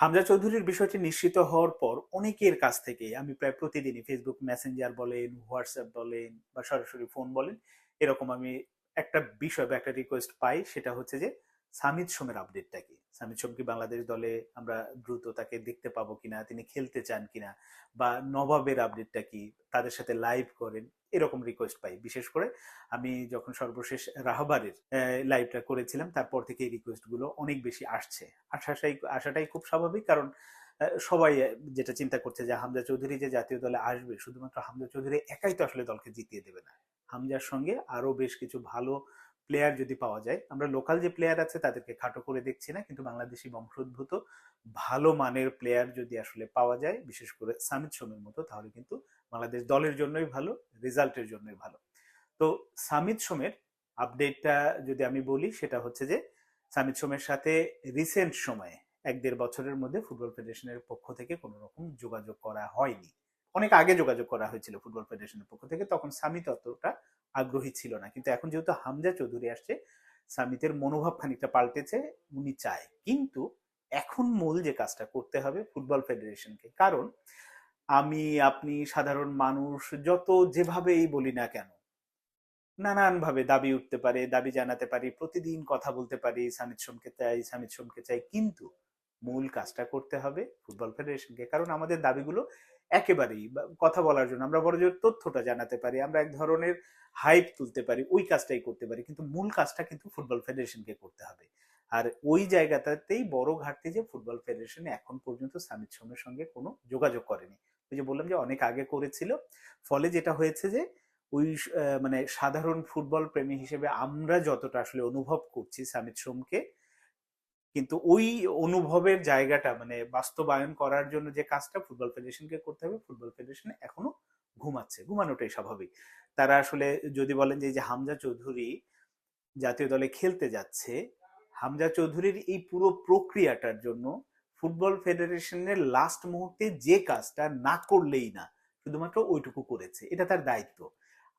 হামজা চৌধুরীর বিষয়টি নিশ্চিত হওয়ার পর অনেকের কাছ থেকে আমি প্রায় প্রতিদিনই ফেসবুক মেসেঞ্জার বলেন, হোয়াটসঅ্যাপ বলেন বা সরাসরি ফোন বলেন, এরকম আমি একটা বিষয় বা একটা রিকোয়েস্ট পাই। সেটা হচ্ছে যে সামিদ সোমের আপডেটটা কি, সামিদ সোম কি বাংলাদেশ দলে আমরা দ্রুত তাকে দেখতে পাবো কিনা, তিনি খেলতে চান কিনা, বা নবাবের আপডেটটা কি, তাদের সাথে লাইভ করেন, এরকম রিকোয়েস্ট পাই। বিশেষ করে আমি যখন সর্বশেষ রাহবারের লাইভটা করেছিলাম তারপর থেকে এই রিকোয়েস্ট গুলো অনেক বেশি আসছে। আসাটাই খুব স্বাভাবিক, কারণ সবাই যেটা চিন্তা করছে যে হামজা চৌধুরী যে জাতীয় দলে আসবে, শুধুমাত্র হামজা চৌধুরী একাই তো আসলে দলকে জিতিয়ে দেবে না। হামজার সঙ্গে আরো বেশ কিছু ভালো প্লেয়ার যদি পাওয়া যায়, আমরা লোকাল যে প্লেয়ার আছে তাদেরকে খাটো করে দেখছি না, কিন্তু বাংলাদেশি বংশোদ্ভূত ভালো মানের প্লেয়ার যদি আসলে পাওয়া যায়, বিশেষ করে সামিদ সোমের মতো, তাহলে কিন্তু বাংলাদেশ দলের জন্যই ভালো, রেজাল্টের জন্যই ভালো। তো সামিদ সোমের আপডেটটা যদি আমি বলি, সেটা হচ্ছে যে সামিদ সোমের সাথে রিসেন্ট সময়ে 1-1.5 বছরের মধ্যে ফুটবল ফেডারেশনের পক্ষ থেকে কোনো রকম যোগাযোগ করা হয়নি। অনেক আগে যোগাযোগ করা হয়েছিল ফুটবল ফেডারেশনের পক্ষ থেকে, তখন সামিত অতটা আগ্রহী ছিল না। কিন্তু এখন যেহেতু হামজা চৌধুরী আসছে, সামিতের মনোভাব খানিকটা পাল্টেছে, উনি চায়। কিন্তু এখন মূল যে কাজটা করতে হবে ফুটবল ফেডারেশনকে, কারণ আমি আপনি সাধারণ মানুষ যত যেভাবেই বলি না কেন, নানান ভাবে দাবি উঠতে পারে, দাবি জানাতে পারি, প্রতিদিন কথা বলতে পারি সামিদ সোমকে চাই, সামিদ সোমকে চাই, কিন্তু মূল কাজটা করতে হবে ফুটবল ফেডারেশনকে। কারণ আমাদের দাবিগুলো একেবারেই কথা বলার জন্য, আমরা বড় জোর তথ্যটা জানাতে পারি, আমরা এক ধরনের হাইপ তুলতে পারি, ওই কাজটাই করতে পারি, কিন্তু মূল কাজটা কিন্তু ফুটবল ফেডারেশনকে করতে হবে। আর ওই জায়গাটাতেই বড় ঘাটতি যে ফুটবল ফেডারেশন এখন পর্যন্ত সামিদ সোমের সঙ্গে কোনো যোগাযোগ করেনি। ওই যে বললাম যে অনেক আগে করেছিল, ফলে যেটা হয়েছে যে ওই মানে সাধারণ ফুটবল প্রেমী হিসেবে আমরা যতটা আসলে অনুভব করছি সামিদ সোমকে, কিন্তু ওই অনুভবের জায়গাটা মানে বাস্তবায়ন করার জন্য যে কাজটা ফুটবল ফেডারেশনকে করতে হবে, ফুটবল ফেডারেশন এখনো ঘুমাচ্ছে। ঘুমানোটাই স্বাভাবিক। তারা আসলে যদি বলেন যে হামজা চৌধুরী জাতীয় দলে খেলতে যাচ্ছে, হামজা চৌধুরীর এই পুরো প্রক্রিয়াটার জন্য ফুটবল ফেডারেশনের লাস্ট মুহূর্তে যে কাজটা না করলেই না, শুধুমাত্র ওইটুকু করেছে, এটা তার দায়িত্ব।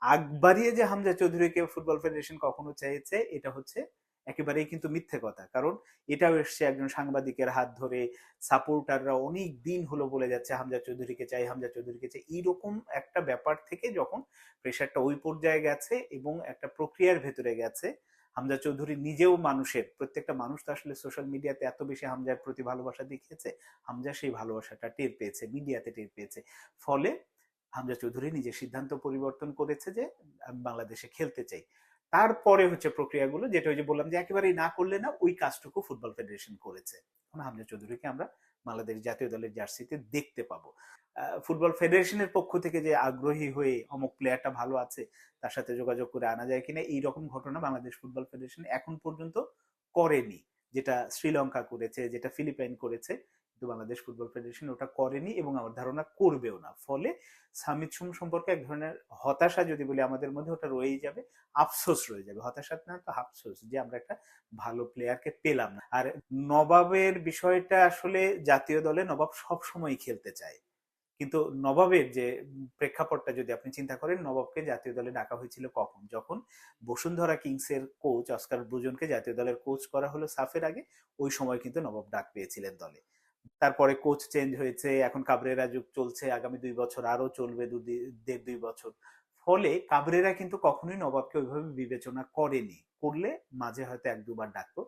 আগ বাড়িয়ে যে হামজা চৌধুরীকে ফুটবল ফেডারেশন কখনো চেয়েছে, এটা হচ্ছে একেবারেই কিন্তু মিথ্যে কথা। কারণ এটাও এসছে একজন সাংবাদিকের হাত ধরে, সাপোর্টাররা অনেক দিন হলো বলে যাচ্ছে হামজা চৌধুরীকে চাই, হামজা চৌধুরীকে চাই, এইরকম একটা ব্যাপার থেকে যখন প্রেশারটা ওই পর্যায়ে গেছে এবং একটা প্রক্রিয়ার ভেতরে গেছে, হামজা চৌধুরী নিজেও মানুষের, প্রত্যেকটা মানুষ তো আসলে সোশ্যাল মিডিয়াতে এত বেশি হামজার প্রতি ভালোবাসা দেখিয়েছে, হামজা সেই ভালোবাসাটা টের পেয়েছে, মিডিয়াতে টের পেয়েছে। ফলে হামজা চৌধুরী নিজের সিদ্ধান্ত পরিবর্তন করেছে যে আমি বাংলাদেশে খেলতে চাই। তারপরে হচ্ছে প্রক্রিয়াগুলো, যেটা ওই যে বললাম যে একেবারেই না করলে না, ওই কাজটুকু ফুটবল ফেডারেশন করেছে। এখন হামজা চৌধুরীকে আমরা বাংলাদেশ জাতীয় দলের জার্সিতে দেখতে পাবো। ফুটবল ফেডারেশনের পক্ষ থেকে যে আগ্রহী হয়ে অমুক প্লেয়ারটা ভালো আছে, তার সাথে যোগাযোগ করে আনা যায় কিনা, এইরকম ঘটনা বাংলাদেশ ফুটবল ফেডারেশন এখন পর্যন্ত করেনি। যেটা শ্রীলঙ্কা করেছে, যেটা ফিলিপাইন করেছে, কিন্তু বাংলাদেশ ফুটবল ফেডারেশন ওটা করেনি এবং আমার ধারণা করবেও না। ফলে সামিদ সোম সম্পর্কে এক ধরনের হতাশা যদি বলি আমাদের মধ্যে, ওটা রয়েই যাবে, আফসোস রয়ে যাবে। হতাশা না তো আফসোস, যে আমরা একটা ভালো প্লেয়ারকে পেলাম না। আর নবাবের বিষয়টা আসলে জাতীয় দলে নবাব সব সময় খেলতে চায়, কিন্তু নবাবের যে প্রেক্ষাপটটা যদি আপনি চিন্তা করেন, নবাবকে জাতীয় দলে ডাকা হয়েছিল কখন, যখন বসুন্ধরা কিংস এর কোচ অস্কার ব্রুজনকে জাতীয় দলের কোচ করা হলো সাফের আগে, ওই সময় কিন্তু নবাব ডাক পেয়েছিলেন দলে। তারপরে কোচ চেঞ্জ হয়েছে, এখন কাবরেরা যুগ চলছে, আগামী 2 বছর আরো চলবে, 1.5-2 বছর। ফলে কাবরেরা কিন্তু কখনোই নবাবকে ওইভাবে বিবেচনা করেনি, করলে মাঝে হয়তো 1-2 বার ডাকতো।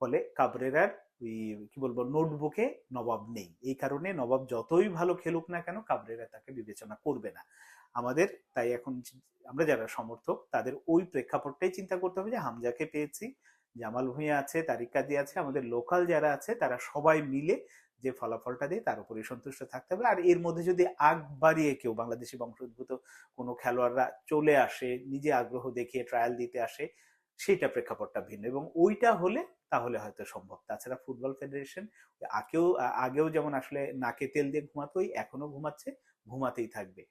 ফলে কাবরেরার ওই কি বলবো নোটবুকে নবাব নেই, এই কারণে নবাব যতই ভালো খেলুক না কেন কাবরেরা তাকে বিবেচনা করবে না। আমাদের তাই এখন আমরা যারা সমর্থক তাদের ওই প্রেক্ষাপটটাই চিন্তা করতে হবে, যে হামজাকে পেয়েছি, জামাল ভুঁইয়া আছে, তারিক কাজী আছে, আমাদের লোকাল যারা আছে তারা সবাই মিলে যে ফলাফলটা দেয় তার উপরে সন্তুষ্ট থাকতে হবে। আর এর মধ্যে যদি আগ বাড়িয়ে কেউ বাংলাদেশি বংশোদ্ভূত কোনো খেলোয়াড়রা চলে আসে, নিজে আগ্রহ দেখিয়ে ট্রায়াল দিতে আসে, সেইটা প্রেক্ষাপটটা ভিন্ন, এবং ওইটা হলে তাহলে হয়তো সম্ভব। তাছাড়া ফুটবল ফেডারেশন আগেও আগেও যেমন আসলে নাকে তেল দিয়ে ঘুমাতো, এখনো ঘুমাচ্ছে, ঘুমাতেই থাকবে।